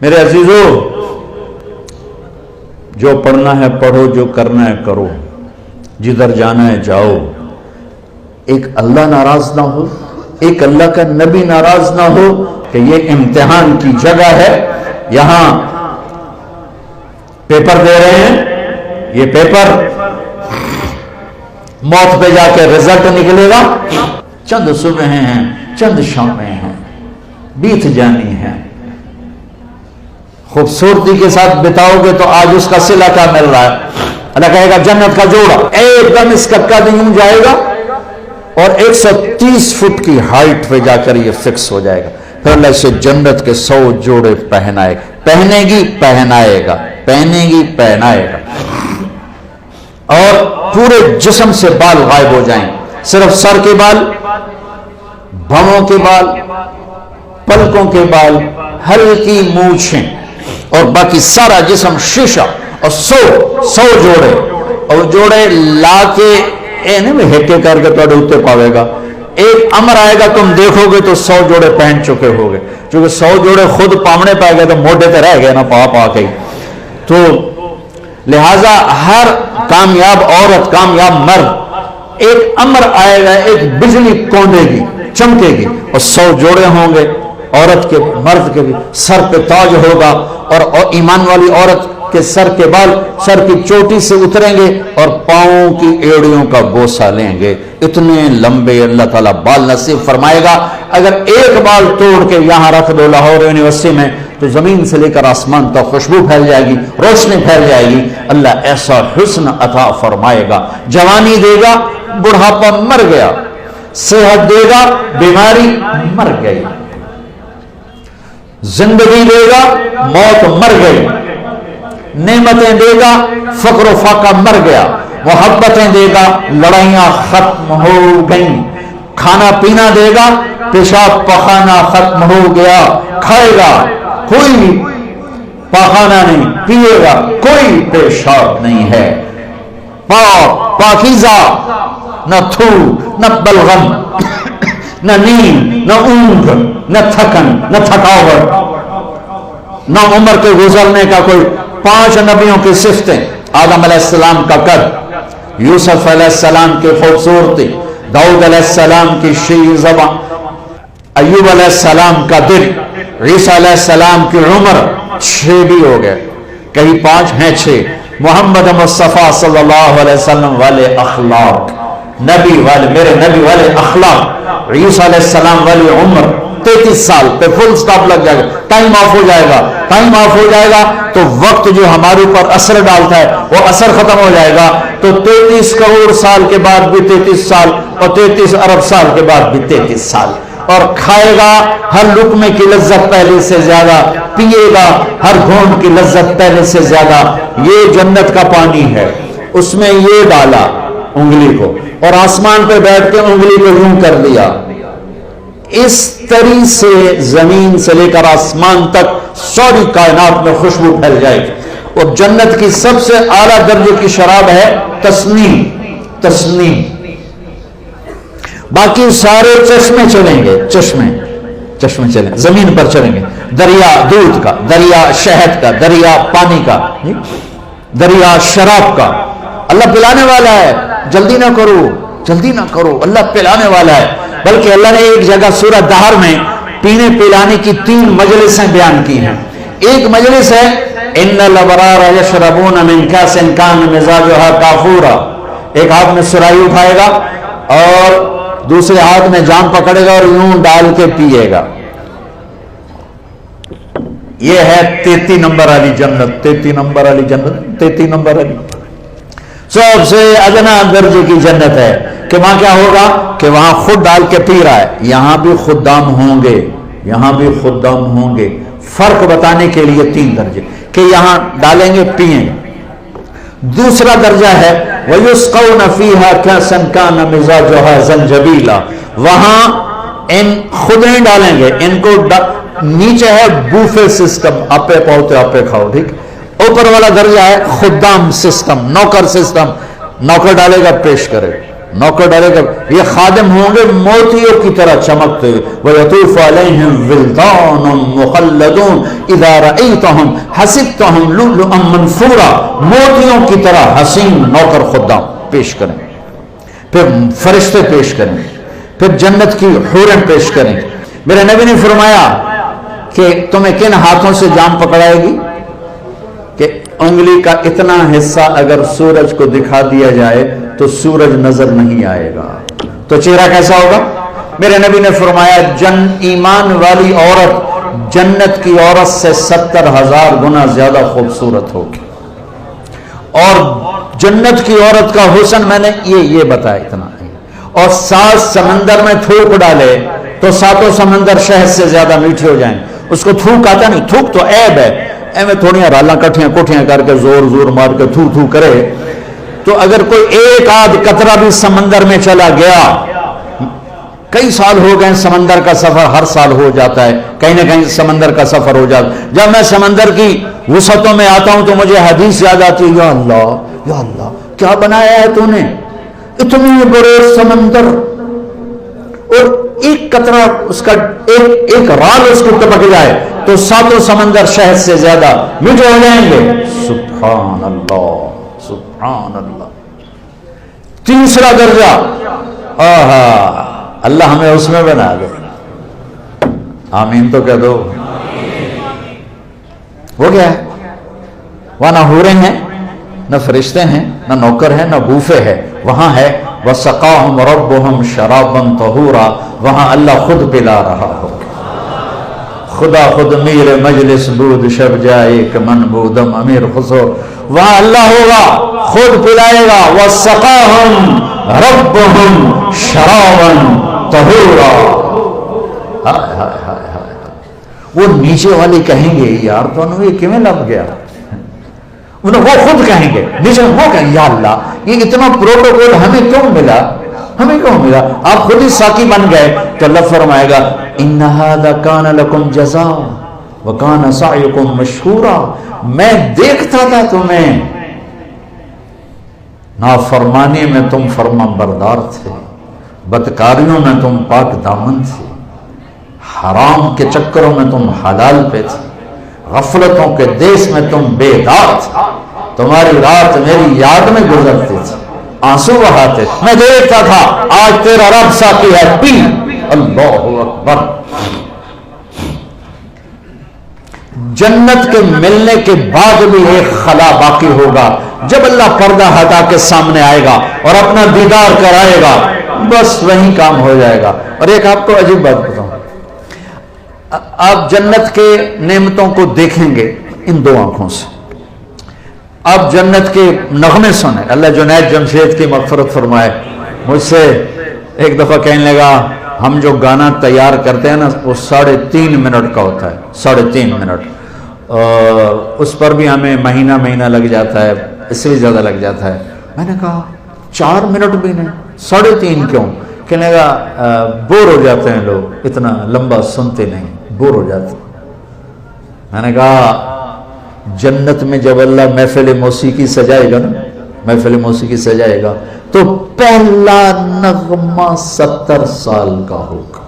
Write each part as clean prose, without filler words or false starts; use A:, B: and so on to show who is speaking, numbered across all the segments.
A: میرے عزیزو، جو پڑھنا ہے پڑھو، جو کرنا ہے کرو، جدھر جانا ہے جاؤ۔ ایک اللہ ناراض نہ ہو، ایک اللہ کا نبی ناراض نہ ہو کہ یہ امتحان کی جگہ ہے، یہاں پیپر دے رہے ہیں، یہ پیپر موت پہ جا کے رزلٹ نکلے گا۔ چند صبحیں ہیں، چند شامیں ہیں، بیت جانی ہیں، خوبصورتی کے ساتھ بتاؤ گے تو آج اس کا صلہ کیا مل رہا ہے؟ اللہ کہے گا جنت کا جوڑا ایک دم اس کا قد یوں جائے گا اور 130 فٹ کی ہائٹ پہ جا کر یہ فکس ہو جائے گا۔ پھر اللہ اسے جنت کے 100 جوڑے پہنائے گا، پہنے گی پہنائے گا، پہنے گی پہنائے گا، اور پورے جسم سے بال غائب ہو جائیں، صرف سر کے بال، بھووں کے بال، پلکوں کے بال، ہلکی مونچھیں، اور باقی سارا جسم شیشہ، اور 100 جوڑے، اور جوڑے لا کے ہٹے کر کے توڑے ہوتے پاوے گا۔ ایک امر آئے گا تم دیکھو گے تو 100 جوڑے پہن چکے ہو گے، چونکہ 100 جوڑے خود پامنے پائے گئے تو موڈے تے رہ گئے نا پا کے۔ تو لہٰذا ہر کامیاب عورت، کامیاب مرد، ایک امر آئے گا، ایک بجلی کوندے گی، چمکے گی، اور 100 جوڑے ہوں گے عورت کے، مرد کے بھی، سر پہ تاج ہوگا، اور ایمان والی عورت کے سر کے بال سر کی چوٹی سے اتریں گے اور پاؤں کی ایڑیوں کا بوسہ لیں گے۔ اتنے لمبے اللہ تعالیٰ بال نصیب فرمائے گا۔ اگر ایک بال توڑ کے یہاں رکھ دو لاہور یونیورسٹی میں تو زمین سے لے کر آسمان تک خوشبو پھیل جائے گی، روشنی پھیل جائے گی۔ اللہ ایسا حسن عطا فرمائے گا، جوانی دے گا، بڑھاپا مر گیا، صحت دے گا، بیماری مر گئی، زندگی دے گا، موت مر گئی، نعمتیں دے گا، فقر و فاقہ مر گیا، محبتیں دے گا، لڑائیاں ختم ہو گئیں، کھانا پینا دے گا، پیشاب پخانا ختم ہو گیا، کھائے گا کوئی پاخانہ نہیں، پیے گا کوئی پیشاب نہیں ہے، پاکیزہ، نہ تھو، نہ بلغم، نہ نیند، نہ اونگ، نہ تھکن، نہ تھکاوٹ، نہ عمر کے گزرنے کا کوئی۔ 5 نبیوں کی صفتیں: آدم علیہ السلام کا قد، یوسف علیہ السلام کی خوبصورتی، داؤد علیہ السلام کی شیریں زبان، ایوب علیہ السلام کا دل، عیسیٰ علیہ السلام کی عمر، 6 بھی ہو گئے، کہیں 5 ہیں 6۔ محمد مصطفیٰ صلی اللہ علیہ وسلم والے اخلاق، نبی والے، میرے نبی والے اخلاق، عیسیٰ علیہ السلام والی عمر 33 سال پہ فل سٹاپ لگ جائے گا، ٹائم آف ہو جائے گا، ٹائم آف ہو جائے گا تو وقت جو ہمارے اوپر اثر ڈالتا ہے وہ اثر ختم ہو جائے گا، تو 33 کروڑ سال کے بعد بھی 33 سال، اور 33 ارب سال کے بعد بھی 33 سال، اور کھائے گا ہر لقمے کی لذت پہلے سے زیادہ، پیے گا ہر گھونٹ کی لذت پہلے سے زیادہ۔ یہ جنت کا پانی ہے، اس میں یہ ڈالا انگلی کو، اور آسمان پہ بیٹھ کے انگلی کو یوں کر لیا، اس طرح سے زمین سے لے کر آسمان تک ساری کائنات میں خوشبو پھیل جائے گی۔ اور جنت کی سب سے اعلیٰ درجے کی شراب ہے تسنیم، تسنیم۔ باقی سارے چشمے چلیں گے، چشمے چلیں، زمین پر چلیں گے، دریا دودھ کا، دریا شہد کا، دریا پانی کا، دریا شراب کا۔ اللہ پلانے والا ہے، جلدی نہ کرو، جلدی نہ کرو، اللہ پلانے والا ہے۔ بلکہ اللہ نے ایک جگہ سورہ دہر میں پینے پلانے کی 3 مجلسیں بیان کی ہیں۔ ایک مجلس ہے ان الابرار یشربون من کاس کان مزاجها کافورا، ایک ہاتھ میں سرائی اٹھائے گا اور دوسرے ہاتھ میں جام پکڑے گا اور یوں ڈال کے پیے گا۔ یہ ہے 33 نمبر والی جنت، 33 نمبر والی جنت، 33 نمبر والی سب سے ادنا درجے کی جنت ہے کہ وہاں کیا ہوگا کہ وہاں خود ڈال کے پی رہا ہے، یہاں بھی خدام ہوں گے، یہاں بھی خدام ہوں گے۔ فرق بتانے کے لیے 3 درجے کہ یہاں ڈالیں گے پئیں گے۔ دوسرا درجہ ہے وَيُسْقَوْنَ فِيهَا كَأْسًا كَانَ مِزَاجُهَا زَنْجَبِيلًا، وہاں ان خود نہیں ڈالیں گے، ان کو نیچے ہے بوفے سسٹم، آپے پہوتے آپے کھاؤ، ٹھیک۔ اوپر والا درجہ ہے خدام سسٹم، نوکر سسٹم، نوکر ڈالے گا پیش کرے، नौकर डालेगा, ये खादिम होंगे मोतियों की तरह चमकते हुए, वयतूफ अलैहिम विल्दानुन मुखल्लदून इज़ा रअयतहुम हसिबतहुम लुलुअम मंसूरा, मोतियों की तरह हसीन नौकर खुद्दाम पेश करें, फिर फरिश्ते पेश करें, फिर जन्नत की हूरें पेश करें। मेरे नबी ने फरमाया कि तुम्हें किन हाथों से जान पकड़ाएगी कि उंगली का इतना हिस्सा अगर सूरज को दिखा दिया जाए तो सूरज नजर नहीं आएगा, तो चेहरा कैसा होगा? मेरे नबी ने फरमाया ईमान वाली औरत जन्नत की औरत से 70,000 गुना ज्यादा खूबसूरत होगी। और जन्नत की औरत का हुस्न मैंने ये बताया इतना है। और 7 समंदर में थूक डाले तो 7 समंदर शहद से ज्यादा मीठे हो जाएं। उसको थूक आता नहीं, थूक तो ऐब है, एवं थोड़ियां राला कठियां कोठियां करके जोर जोर मार के थू थू करे, तो अगर कोई एक आध कतरा भी समंदर में चला गया, कई साल हो गए समंदर का सफर, हर साल हो जाता है, कहीं ना कहीं समंदर का सफर हो जाता है। जब मैं समंदर की वसतों में आता हूं तो मुझे हदीस याद आती है, या अल्लाह क्या बनाया है तूने, इतने बड़े समंदर और एक कतरा उसका एक राल उसको टपक जाए तो 7 समंदर शहद से ज्यादा मीठे हो जाएंगे। सुभान अल्लाह, सुभान अल्लाह। तीसरा दर्जा, आहा, अल्लाह हमें उसमें बना दे, आमीन तो कह दो। हो गया है, वहां ना हूरें हैं, न फरिश्ते हैं, न नौकर हैं, न बूफे है, वहां है वसक़ाहुम रब्बुहुम शराबन तहूरा, वहां अल्लाह खुद पिला रहा हो, खुदा खुद मीर मजलिस बूद शब जाए कि मन बूदम अमीर खुसो, वहां अल्लाह होगा खुद पिलाएगा। वसक़ाहुम रब्बुहुम शराबन तहूरा, हाय हाय हाय हाय। वो नीचे वाले कहेंगे यार तो ये किवें लग गया, वो खुद कहेंगे नीचे, वो कहेंगे या अल्लाह ये इतना प्रोटोकॉल हमें क्यों मिला, हमें क्यों मिला, आप खुद ही साकी बन गए। तो अल्लाह फरमाएगा इन्ना हाज़ा कान लकुम जज़ा व कान सअयुकुम मशकूरा, मैं देखता था तुम्हें, नाफरमानी में तुम फरमा बरदार थे, बदकारियों में तुम पाक दामन थे, हराम के चक्करों में तुम हलाल पे थे, गफलतों के देश में तुम बेदार थे, तुम्हारी रात मेरी याद में गुजरती थी, आंसू बहाते, मैं देखता था। आज तेरा रब साकी है, पी। अल्लाहु अकबर। जन्नत के मिलने के बाद भी एक खला बाकी होगा, जब अल्लाह पर्दा हटा के सामने आएगा और अपना दीदार कराएगा, बस वही काम हो जाएगा। और एक आपको अजीब बात बताऊं, आप जन्नत के नेमतों को देखेंगे इन 2 आंखों से, आप जन्नत के नगमे सुने। अल्लाह जुनैद जमशेद की मग़फ़िरत फरमाए, मुझसे एक दफ़ा कहने लगा हम जो गाना तैयार करते हैं ना वो 3.5 मिनट का होता है, 3.5 मिनट, उस पर भी हमें महीना लग जाता है, इससे भी ज़्यादा लग जाता है। मैंने कहा 4 मिनट भी नहीं, 3.5 क्यों? कहने लगा बोर हो जाते हैं लोग, इतना लंबा सुनते नहीं, बोर हो जाते। मैंने कहा जन्नत में जब अल्लाह महफिल मौसीकी सजाएगा ना, महफिल मौसीकी सजाएगा तो पहला नगमा 70 साल का होगा,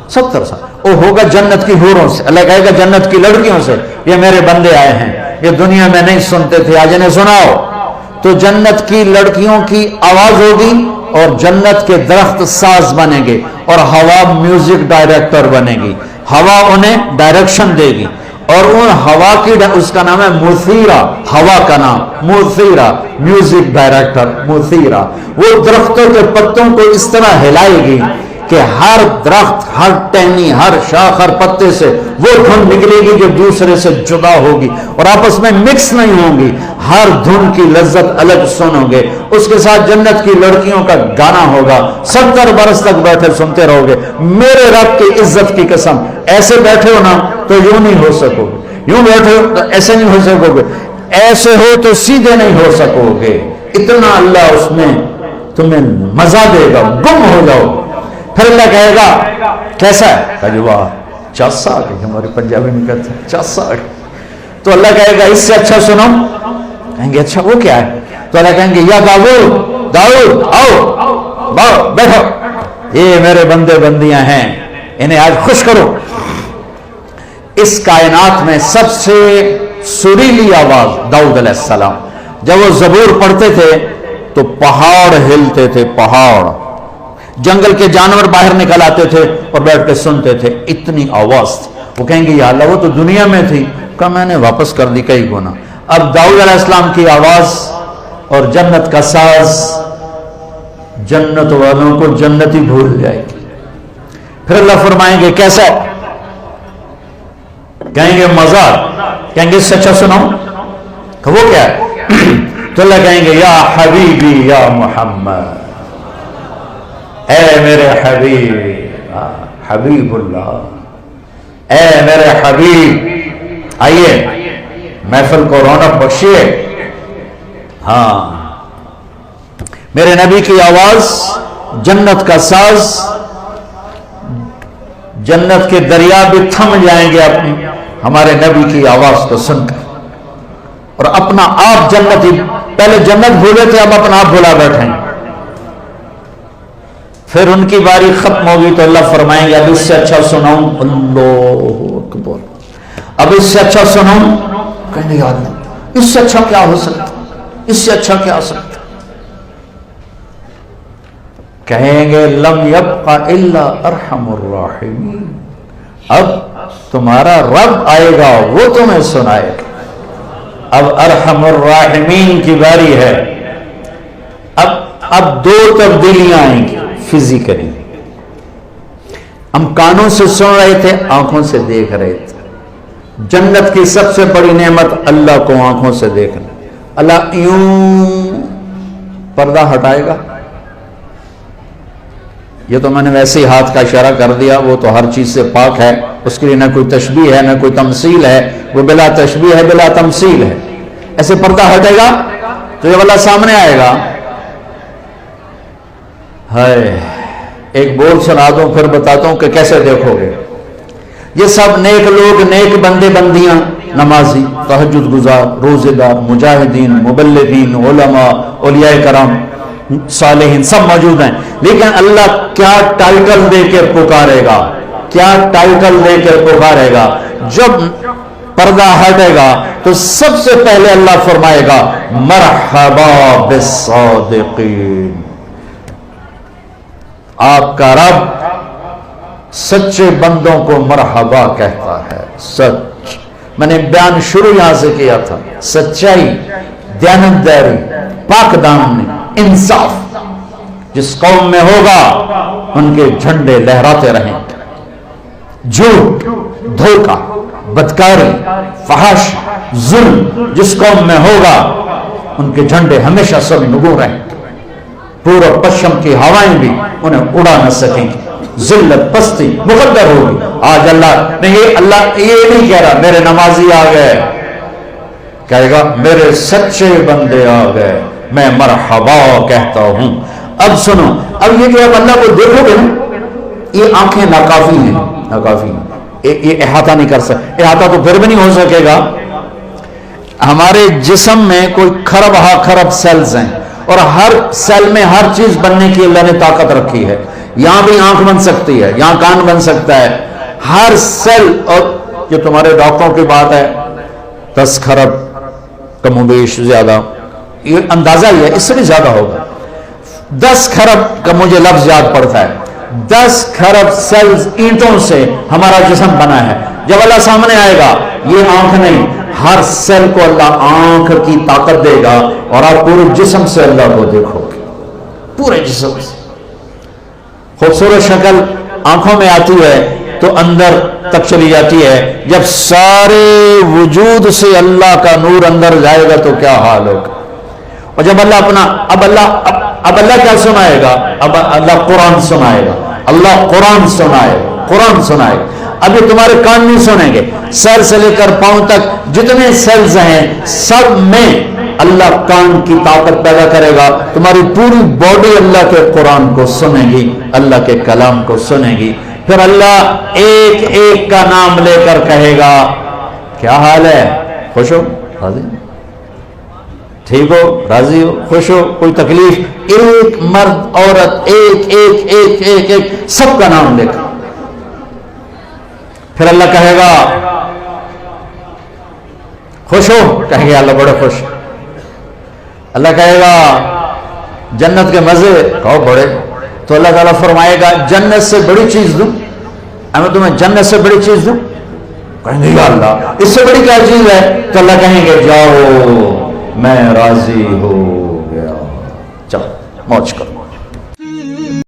A: 70 साल। वो होगा जन्नत की हूरों से, अल्लाह कहेगा जन्नत की लड़कियों से, ये मेरे बंदे आए हैं, ये दुनिया में नहीं सुनते थे, आज इन्हें सुनाओ। तो जन्नत की लड़कियों की आवाज होगी और जन्नत के दरख्त साज बनेंगे और हवा म्यूजिक डायरेक्टर बनेगी, हवा उन्हें डायरेक्शन देगी और उन हवा की, उसका नाम है मुसीरा, हवा का नाम मुसीरा, म्यूजिक डायरेक्टर मुसीरा। वो दरख्तों के पत्तों को इस तरह हिलाएगी कि हर दरख्त, हर टहनी, हर शाख, हर पत्ते से वो धुन निकलेगी जो दूसरे से जुदा होगी और आपस में मिक्स नहीं होंगी, हर धुन की लज्जत अलग सुनोगे। उसके साथ जन्नत की लड़कियों का गाना होगा, 70 बरस तक बैठे सुनते रहोगे। मेरे रब की इज्जत की कसम, ऐसे बैठे हो ना तो यूं नहीं हो सकोगे, यूं बैठे हो तो ऐसे नहीं हो सकोगे, ऐसे हो तो सीधे नहीं हो सकोगे। इतना अल्लाह उसमें तुम्हें मजा देगा, गुम हो जाओ। फिर अल्लाह कहेगा कैसा है, कहे वाह चासा, हमारे पंजाबी में कहते हैं चासा। तो अल्लाह कहेगा इससे अच्छा सुनो, कहेंगे अच्छा वो क्या है? तो अल्लाह कहेंगे या दाऊद दाऊद आओ बैठो, ये मेरे बंदे बंदियां हैं, इन्हें आज खुश करो। इस कायनात में सबसे सुरीली आवाज दाऊद अलैहिस्सलाम, जब वो ज़बूर पढ़ते थे तो पहाड़ हिलते थे, पहाड़, जंगल के जानवर बाहर निकल आते थे और बैठ के सुनते थे, इतनी आवाज थी। वो कहेंगे या अल्लाह वो तो दुनिया में थी, कहा मैंने वापस कर दी कई गुना। अब दाऊद अलैहिस्सलाम की आवाज और जन्नत का साज जन्नत वालों को जन्नती भूल जाएगी। फिर अल्लाह फरमाएंगे कैसा, कहेंगे मजा, कहेंगे इससे अच्छा सुनाओ, वो क्या है? तो अल्लाह कहेंगे या हबीबी या मोहम्मद, ऐ मेरे हबीबी, हबीबुल्लाह, ऐ मेरे हबीब, आइए महफिल को रौनक बख्शिए। हाँ, मेरे नबी की आवाज, जन्नत का साज, जन्नत के दरिया भी थम जाएंगे अपनी हमारे नबी की आवाज को सुनकर, और अपना आप जन्नती, पहले जन्नत भूले थे अब अपना आप भुला बैठे। फिर उनकी बारी खत्म होगी तो अल्लाह फरमाएंगे अब इससे अच्छा सुनाऊं, अल्लाहू अकबर, अब इससे अच्छा सुनाऊं, कहने याद नहीं, इससे अच्छा क्या हो सकता, इससे अच्छा क्या हो सकता, कहेंगे लम यब्का इल्ला अरहमुर राहिमीन, अब तुम्हारा रब आएगा वो तुम्हें सुनाएगा। अब अरहमुर राहिमीन की बारी है। अब दो तब्दीलियां आएंगी फिजिकली, हम कानों से सुन रहे थे, आंखों से देख रहे थे। जन्नत की सबसे बड़ी नेमत अल्लाह को आंखों से देखना। अल्लाह यूं पर्दा हटाएगा, ये तो मैंने वैसे ही हाथ का इशारा कर दिया, वो तो हर चीज से पाक है, उसके लिए ना कोई तशबीह है ना कोई तमसील है, वो बिला तशबीह है बिला तमसील है। ऐसे पर्दा हटेगा तो जब अल्लाह सामने आएगा, हाय, एक बोल सुना दूं फिर बताता हूं कि कैसे देखोगे। ये सब नेक लोग, नेक बंदे बंदियां, नमाजी, तहज्जुद गुजार, रोजेदार, मुजाहिदीन, मुबल्लिगीन, उलमा, औलिया कराम, सालिहीन सब मौजूद हैं। लेकिन अल्लाह क्या टाइटल देकर पुकारेगा, क्या टाइटल देकर पुकारेगा? जब पर्दा हटेगा तो सबसे पहले अल्लाह फरमाएगा मरहबा बिस्सादिकीन, आपका रब सच्चे बंदों को मरहबा कहता है। सच, मैंने बयान शुरू यहां से किया था, सच्चाई, दयानतदारी, पाकदामनी, इंसाफ जिस कौम में होगा उनके झंडे लहराते रहेंगे। झूठ, धोखा, बदकारी, फहाश, जुल्म जिस कौम में होगा उनके झंडे हमेशा सरनगू रहेंगे। पूर्व पश्चिम की हवाएं भी उन्हें उड़ा न सकेंगी। जिल्लत, पस्ती मुकद्दर होगी। आज अल्लाह ये नहीं कह रहा मेरे नमाजी आ गए, कहेगा मेरे सच्चे बंदे आ गए, मैं मरहबा कहता हूं। अब सुनो, अब ये जो आप अल्लाह को देखोगे ना, ये आंखें नाकाफी हैं, नाकाफी हैं, ये अहाता नहीं कर सकते। अहाता तो फिर भी नहीं हो सकेगा। हमारे जिस्म में कोई खरब सेल्स हैं और हर सेल में हर चीज बनने की अल्लाह ने ताकत रखी है। यहां भी आंख बन सकती है, यहां कान बन सकता है, हर सेल। और ये तुम्हारे डॉक्टरों की बात है 10 खरब कमोबेश ज्यादा, ये अंदाजा ही है, इससे भी ज्यादा होगा। 10 खरब का मुझे लफ्ज याद पड़ता है। 10 खरब सेल्स ईंटों से हमारा जिस्म बना है। जब अल्लाह सामने आएगा, ये आंख नहीं, हर सेल को अल्लाह आंख की ताकत देगा और आप पूरे जिस्म से अल्लाह को देखोगे, पूरे जिस्म से। खूबसूरत शक्ल आंखों में आती है तो अंदर तक चली जाती है। जब सारे वजूद से अल्लाह का नूर अंदर जाएगा तो क्या हाल होगा। और जब अल्लाह अपना अब अल्लाह क्या सुनाएगा? अब अल्लाह कुरान सुनाएगा, अल्लाह कुरान सुनाएगा, कुरान सुनाएगा। अब ये तुम्हारे कान नहीं सुनेंगे, सर से लेकर पांव तक जितने सेल्स हैं सब में अल्लाह कान की ताकत पैदा करेगा। तुम्हारी पूरी बॉडी अल्लाह के कुरान को सुनेगी, अल्लाह के कलाम को सुनेगी। फिर अल्लाह एक एक का नाम लेकर कहेगा क्या हाल है, खुश हो, ٹھیک ہو، راضی ہو، خوش ہو، کوئی تکلیف، ایک مرد عورت ایک ایک ایک ایک ایک سب کا نام لے کر پھر اللہ کہے گا خوش ہو، کہیں گے اللہ بڑے خوش. اللہ کہے گا جنت کے مزے، کہو بڑے. تو اللہ تعالیٰ فرمائے گا جنت سے بڑی چیز دوں، میں تمہیں جنت سے بڑی چیز دوں. کہیں گے یا اللہ اس سے بڑی کیا چیز ہے؟ تو اللہ کہیں گے جاؤ میں راضی ہو گیا، چلو موج کرو.